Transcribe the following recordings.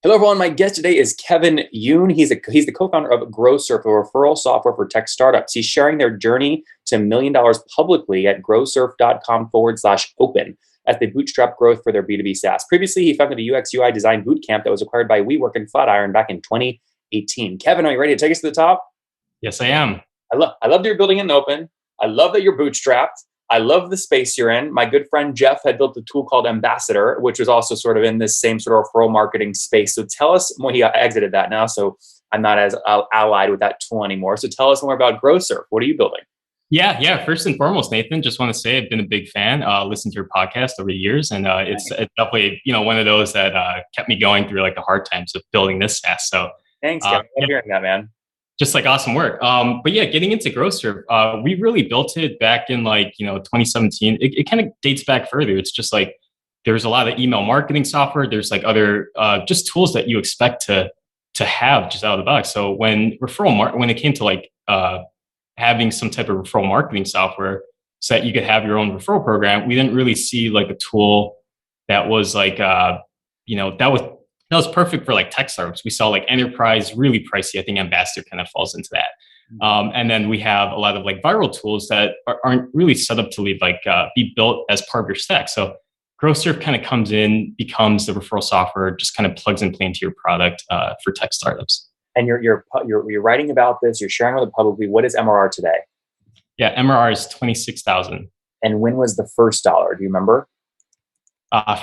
Hello, everyone. My guest today is Kevin Yoon. He's the co-founder of growsurf, a referral software for tech startups. He's sharing their journey to $1 million publicly at growsurf.com/open as they bootstrap growth for their B2B SaaS. Previously, he founded a UX UI design bootcamp that was acquired by WeWork and Flatiron back in 2018. Kevin, are you ready to take us to the top? Yes, I am. I love that you're building in open. I love that you're bootstrapped. I love the space you're in. My good friend Jeff had built a tool called Ambassador, which was also sort of in this same sort of referral marketing space. So tell us, well, he exited that now, so I'm not as allied with that tool anymore. So tell us more about growsurf. What are you building? Yeah. First and foremost, Nathan, just want to say I've been a big fan. Listened to your podcast over the years, and it's definitely one of those that kept me going through like the hard times of building this SaaS. So thanks, Kevin. I'm hearing that, man. Just like awesome work. But yeah, getting into growsurf, we really built it back in 2017. It kind of dates back further. It's just like there's a lot of email marketing software. There's like other just tools that you expect to have just out of the box. So when when it came to having some type of referral marketing software so that you could have your own referral program, we didn't really see like a tool that was that was perfect for like tech startups. We saw like enterprise, really pricey. I think Ambassador kind of falls into that. And then we have a lot of like viral tools that aren't really set up to be built as part of your stack. So growsurf kind of comes in, becomes the referral software, just kind of plugs and plays into your product for tech startups. And you're writing about this. You're sharing with it publicly. What is MRR today? Yeah, MRR is 26,000. And when was the first dollar? Do you remember?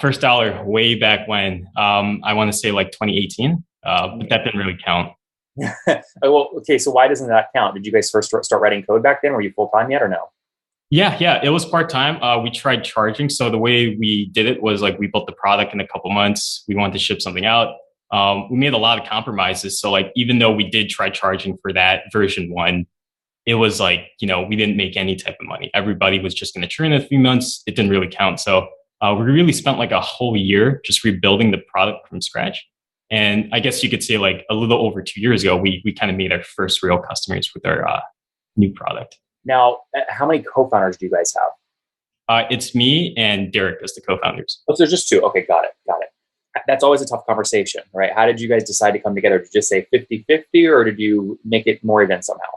First dollar way back when, I want to say like 2018, but that didn't really count. Well, okay. So why doesn't that count? Did you guys first start writing code back then? Were you full-time yet or no? Yeah. It was part-time. We tried charging. So the way we did it was like we built the product in a couple months. We wanted to ship something out. We made a lot of compromises. So like, even though we did try charging for that version 1, it was like, we didn't make any type of money. Everybody was just going to churn in a few months. It didn't really count. So we really spent like a whole year just rebuilding the product from scratch. And I guess you could say like a little over 2 years ago, we kind of made our first real customers with our new product. Now, how many co-founders do you guys have? It's me and Derek as the co-founders. Oh, so there's just two. Okay, got it. That's always a tough conversation, right? How did you guys decide to come together? Did you just say 50-50 or did you make it more even somehow?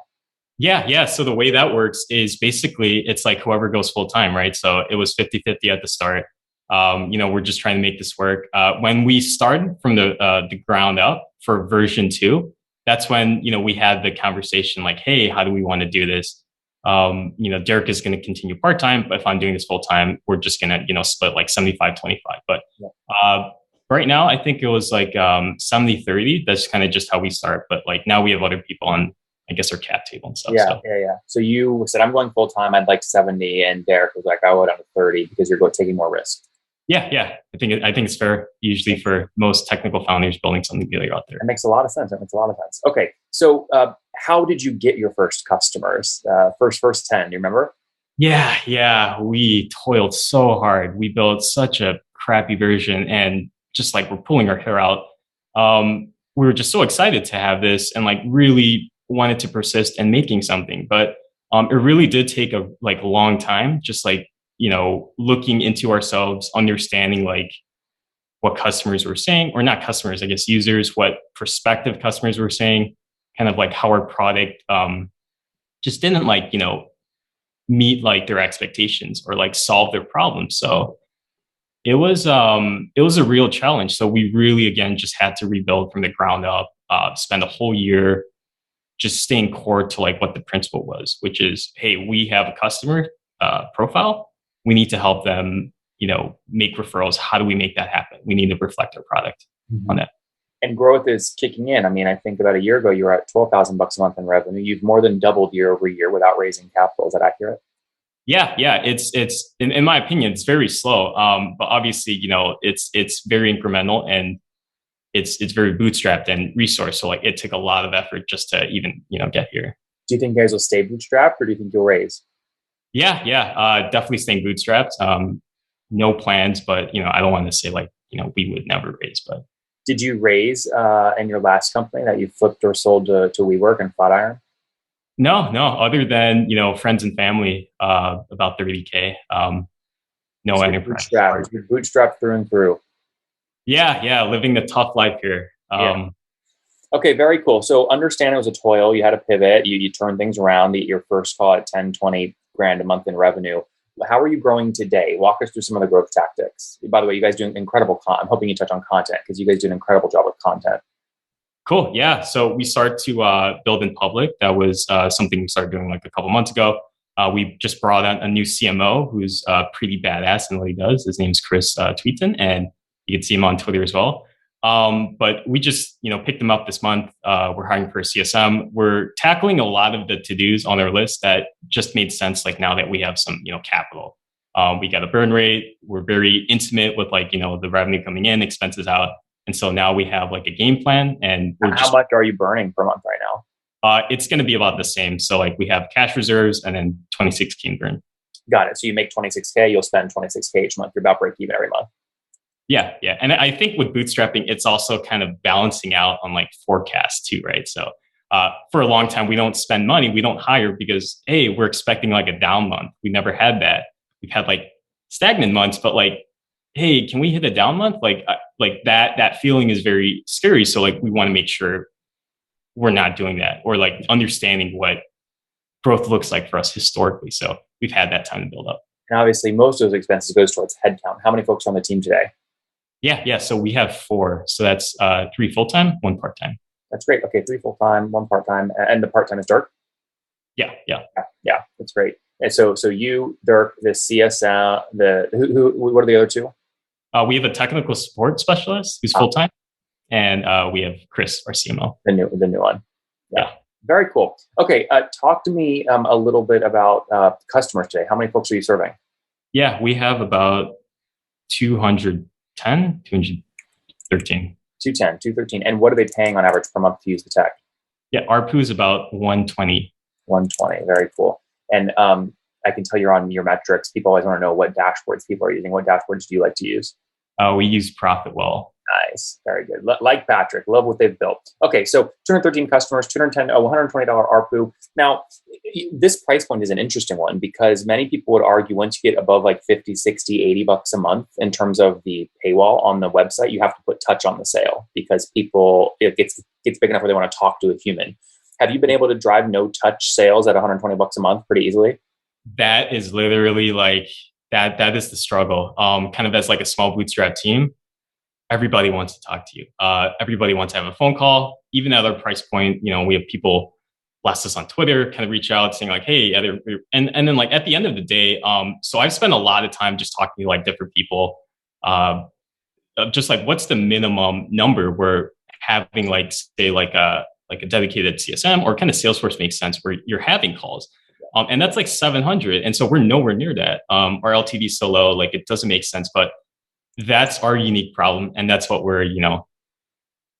Yeah. So the way that works is basically it's like whoever goes full time, right? So it was 50-50 at the start. We're just trying to make this work. When we started from the ground up for version 2, that's when, we had the conversation like, hey, how do we want to do this? Derek is going to continue part-time, but if I'm doing this full-time, we're just going to, split like 75-25. But right now, I think it was like 70-30. That's kind of just how we start. But like now we have other people on, I guess, our cap table and stuff. Yeah. So you said, I'm going full-time. I'd like 70. And Derek was like, I would down to 30 because you're taking more risk. Yeah. I think it's fair usually for most technical founders building something bigger out there. That makes a lot of sense. Okay. So how did you get your first customers? First 10, do you remember? Yeah. We toiled so hard. We built such a crappy version and just like we're pulling our hair out. We were just so excited to have this and like really wanted to persist in making something. But it really did take a long time, just like, looking into ourselves, understanding like what customers were saying, or not customers, I guess users, what prospective customers were saying, kind of like how our product just didn't meet like their expectations or like solve their problems. So it was a real challenge. So we really, again, just had to rebuild from the ground up, spend a whole year just staying core to like what the principle was, which is, hey, we have a customer profile. We need to help them, make referrals. How do we make that happen? We need to reflect our product on that. And growth is kicking in. I mean, I think about a year ago, you were at $12,000 a month in revenue. You've more than doubled year over year without raising capital. Is that accurate? Yeah. It's in my opinion, it's very slow. But obviously, it's very incremental and it's very bootstrapped and resourced. So like it took a lot of effort just to even, get here. Do you think you guys will stay bootstrapped or do you think you'll raise? Yeah. Definitely staying bootstrapped. No plans, but I don't want to say like, we would never raise, but. Did you raise in your last company that you flipped or sold to WeWork and Flatiron? No, other than, friends and family, about 30K. No so enterprise. You're bootstrapped through and through. Yeah. Living the tough life here. Yeah. Um, Okay, very cool. So understand it was a toil. You had to pivot. You turned things around. Your first call at 10, 20 grand a month in revenue. How are you growing today? Walk us through some of the growth tactics. By the way, you guys do incredible I'm hoping you touch on content because you guys do an incredible job with content. cool. Yeah. So we started to build in public. That was something we started doing like a couple months ago. We just brought on a new CMO who's pretty badass in what he does. His name's Chris Tweeton, and you can see him on Twitter as well. But we just, picked him up this month. We're hiring for a CSM. We're tackling a lot of the to-dos on our list that just made sense. Like now that we have some, capital, we got a burn rate. We're very intimate with like, the revenue coming in, expenses out. And so now we have like a game plan and How much are you burning per month right now? It's going to be about the same. So like we have cash reserves and then 26K burn. Got it. So you make 26K, you'll spend 26K each month. You're about break even every month. Yeah, yeah. And I think with bootstrapping, it's also kind of balancing out on like forecasts too, right? So for a long time, we don't spend money, we don't hire because, hey, we're expecting like a down month. We never had that. We've had like stagnant months, but like, hey, can we hit a down month? Like that feeling is very scary. So like we want to make sure we're not doing that or like understanding what growth looks like for us historically. So we've had that time to build up. And obviously, most of those expenses goes towards headcount. How many folks are on the team today? Yeah. So we have 4. So that's 3 full-time, 1 part-time. That's great. Okay, 3 full-time, 1 part-time, and the part-time is Dirk? Yeah. Yeah, that's great. And so you, Dirk, the CSM, what are the other 2? We have a technical support specialist who's full-time, and we have Chris, our CMO. The new one. Yeah. Very cool. Okay, talk to me a little bit about customers today. How many folks are you serving? Yeah, we have about 210, 213. 213. And what are they paying on average per month to use the tech? Yeah, ARPU is about 120. 120. Very cool. And I can tell you're on your metrics. People always want to know what dashboards people are using. What dashboards do you like to use? We use Profitwell. Nice. Very good. Like Patrick, love what they've built. Okay, so 213 customers, $120 ARPU. Now, this price point is an interesting one because many people would argue once you get above like 50, 60, 80 bucks a month in terms of the paywall on the website, you have to put touch on the sale because it gets big enough where they want to talk to a human. Have you been able to drive no touch sales at 120 bucks a month pretty easily? That is literally like that is the struggle. Kind of as like a small bootstrap team, everybody wants to talk to you. Everybody wants to have a phone call. Even at our price point, we have people blast us on Twitter, kind of reach out saying like, hey, and then like at the end of the day, so I've spent a lot of time just talking to like different people, just like what's the minimum number we're having, like say like a dedicated CSM or kind of Salesforce makes sense where you're having calls. And that's like 700. And so we're nowhere near that. Our LTV is so low, like it doesn't make sense, but that's our unique problem. And that's what we're,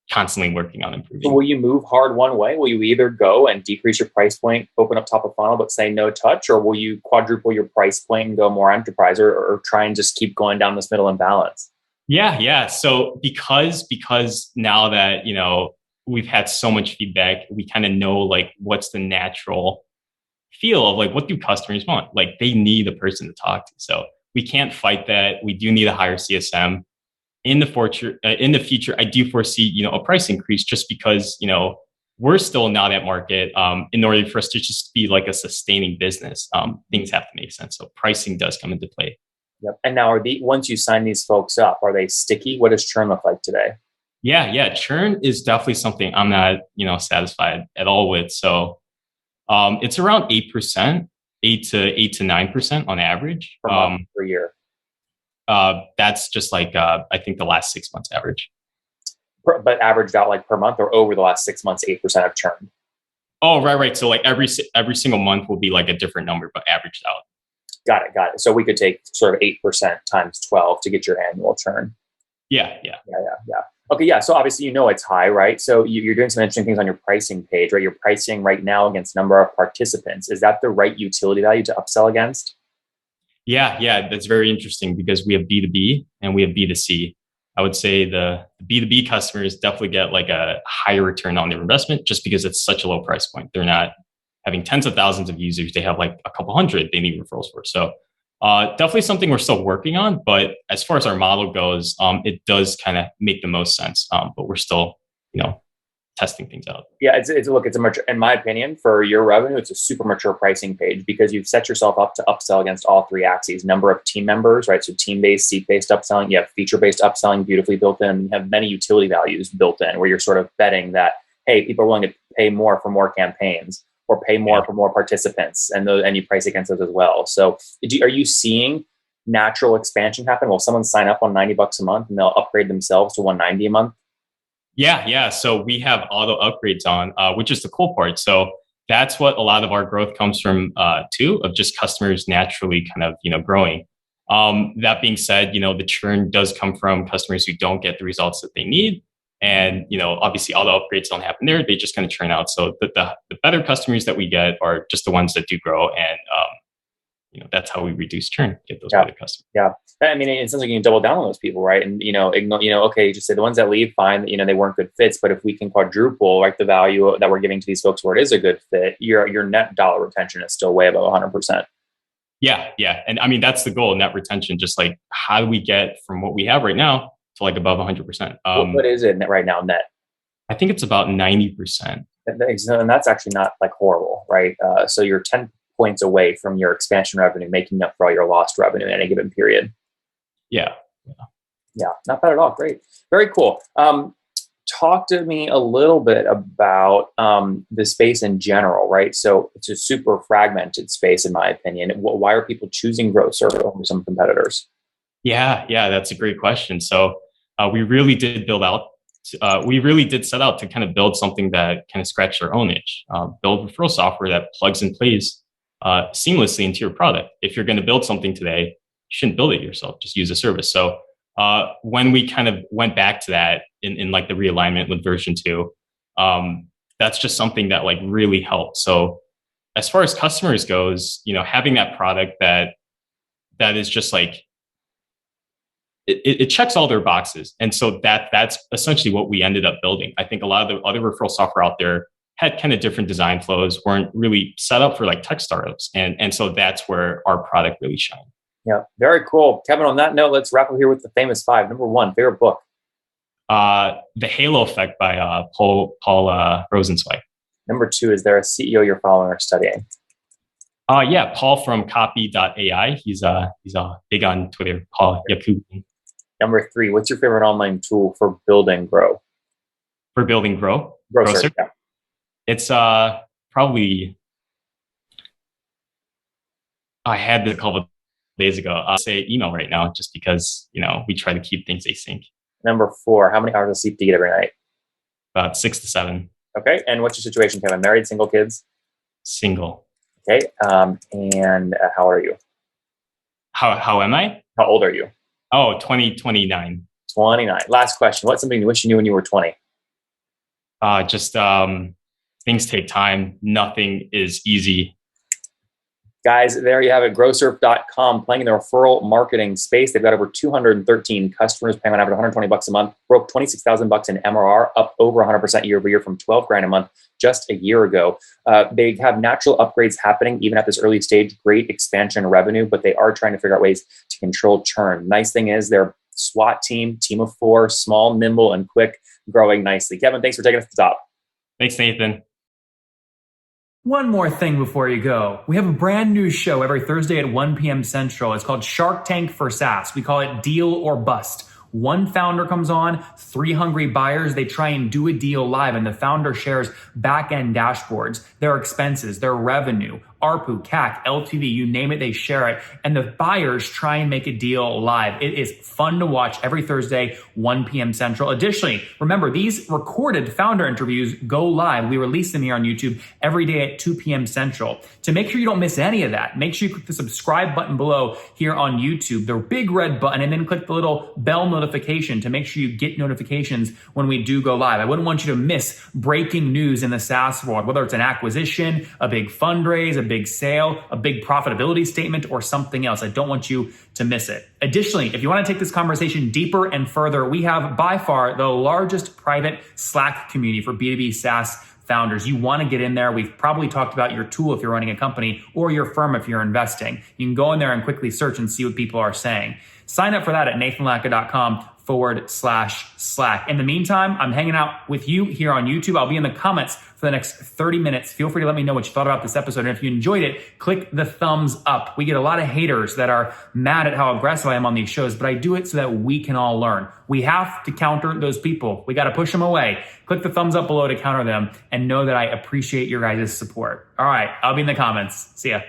constantly working on improving. So will you move hard one way? Will you either go and decrease your price point, open up top of funnel, but say no touch, or will you quadruple your price point and go more enterprise or try and just keep going down this middle imbalance? Yeah. So because now that, we've had so much feedback, we kind of know like what's the natural feel of like, what do customers want? Like they need a person to talk to. So we can't fight that. We do need a higher CSM. In the future, I do foresee, a price increase just because, we're still not at market. In order for us to just be like a sustaining business, things have to make sense. So pricing does come into play. Yep. And now once you sign these folks up, are they sticky? What does churn look like today? Yeah. Churn is definitely something I'm not, satisfied at all with. So it's around 8%, 8 to 9% on average. Per month, per year. That's just like, I think the last 6 months average. But averaged out like per month or over the last 6 months, 8% of churn. Oh, right. So like every single month will be like a different number, but averaged out. Got it. So we could take sort of 8% times 12 to get your annual churn. Yeah. Okay, yeah. So obviously, it's high, right? So you're doing some interesting things on your pricing page, right? You're pricing right now against number of participants. Is that the right utility value to upsell against? Yeah. That's very interesting because we have B2B and we have B2C. I would say the B2B customers definitely get like a higher return on their investment just because it's such a low price point. They're not having tens of thousands of users. They have like a couple hundred they need referrals for. So definitely something we're still working on. But as far as our model goes, it does kind of make the most sense. But we're still testing things out. Yeah, it's a mature, in my opinion, for your revenue, it's a super mature pricing page because you've set yourself up to upsell against all three axes: number of team members, right? So team-based, seat-based upselling. You have feature-based upselling beautifully built in. You have many utility values built in where you're sort of betting that, hey, people are willing to pay more for more campaigns or pay more for more participants, and you price against those as well. So are you seeing natural expansion happen? Will someone sign up on $90 a month and they'll upgrade themselves to $190 a month? Yeah. So we have auto upgrades on, which is the cool part. So that's what a lot of our growth comes from, too, of just customers naturally kind of, growing. That being said, the churn does come from customers who don't get the results that they need. And, obviously auto upgrades don't happen there. They just kind of churn out. So the better customers that we get are just the ones that do grow. And, that's how we reduce churn, get those better customers. Yeah. I mean, it sounds like you can double down on those people, right? And, okay, just say the ones that leave, fine, they weren't good fits, but if we can quadruple, like the value that we're giving to these folks where it is a good fit, your net dollar retention is still way above 100%. Yeah. And I mean, that's the goal, net retention, just like how do we get from what we have right now to like above 100%? What is it right now, net? I think it's about 90%. And that's actually not like horrible, right? So you're 10 points away from your expansion revenue, making up for all your lost revenue in any given period. Yeah, not bad at all. Great. Very cool. Talk to me a little bit about the space in general, right? So it's a super fragmented space, in my opinion. Why are people choosing growsurf over some competitors? Yeah, that's a great question. So we really did set out to kind of build something that kind of scratched our own itch, build referral software that plugs and plays seamlessly into your product. If you're going to build something today, you shouldn't build it yourself, just use a service. So when we kind of went back to that in like the realignment with version 2, that's just something that like really helped. So as far as customers goes, having that product that is just like, it checks all their boxes. And so that's essentially what we ended up building. I think a lot of the other referral software out there had kind of different design flows, weren't really set up for like tech startups. And so that's where our product really shined. Yeah, very cool. Kevin, on that note, let's wrap up here with the famous 5. Number 1, favorite book. The Halo Effect by Paul Rosenzweig. Number 2, is there a CEO you're following or studying? Yeah, Paul from copy.ai. He's big on Twitter, Paul Yakubi. Number 3, what's your favorite online tool for building grow? For building grow? Growsurf, yeah. It's probably, I had this a couple of days ago. I'll say email right now just because, we try to keep things async. Number 4, how many hours of sleep do you get every night? About 6 to 7. Okay. And what's your situation, Kevin? Married, single, kids? Single. Okay. And how old are you? How am I? How old are you? Oh, 29. 29. Last question. What's something you wish you knew when you were 20? Things take time. Nothing is easy. Guys, there you have it. growsurf.com, playing in the referral marketing space. They've got over 213 customers paying on average $120 a month, broke $26,000 in MRR, up over 100% year over year from $12,000 a month just a year ago. They have natural upgrades happening even at this early stage, great expansion revenue, but they are trying to figure out ways to control churn. Nice thing is they're SWAT team of 4, small, nimble, and quick, growing nicely. Kevin, thanks for taking us to the top. Thanks, Nathan. One more thing before you go. We have a brand new show every Thursday at 1 p.m. Central. It's called Shark Tank for SaaS. We call it Deal or Bust. One founder comes on, 3 hungry buyers, they try and do a deal live, and the founder shares back-end dashboards, their expenses, their revenue, ARPU, CAC, LTV, you name it, they share it. And the buyers try and make a deal live. It is fun to watch every Thursday, 1 p.m. Central. Additionally, remember, these recorded founder interviews go live. We release them here on YouTube every day at 2 p.m. Central. To make sure you don't miss any of that, make sure you click the subscribe button below here on YouTube, the big red button, and then click the little bell notification to make sure you get notifications when we do go live. I wouldn't want you to miss breaking news in the SaaS world, whether it's an acquisition, a big fundraise, a big sale, a big profitability statement, or something else. I don't want you to miss it. Additionally, if you want to take this conversation deeper and further, we have by far the largest private Slack community for B2B SaaS founders. You want to get in there. We've probably talked about your tool if you're running a company or your firm if you're investing. You can go in there and quickly search and see what people are saying. Sign up for that at nathanlatka.com /Slack. In the meantime, I'm hanging out with you here on YouTube. I'll be in the comments for the next 30 minutes. Feel free to let me know what you thought about this episode. And if you enjoyed it, click the thumbs up. We get a lot of haters that are mad at how aggressive I am on these shows, but I do it so that we can all learn. We have to counter those people. We got to push them away. Click the thumbs up below to counter them and know that I appreciate your guys' support. All right, I'll be in the comments. See ya.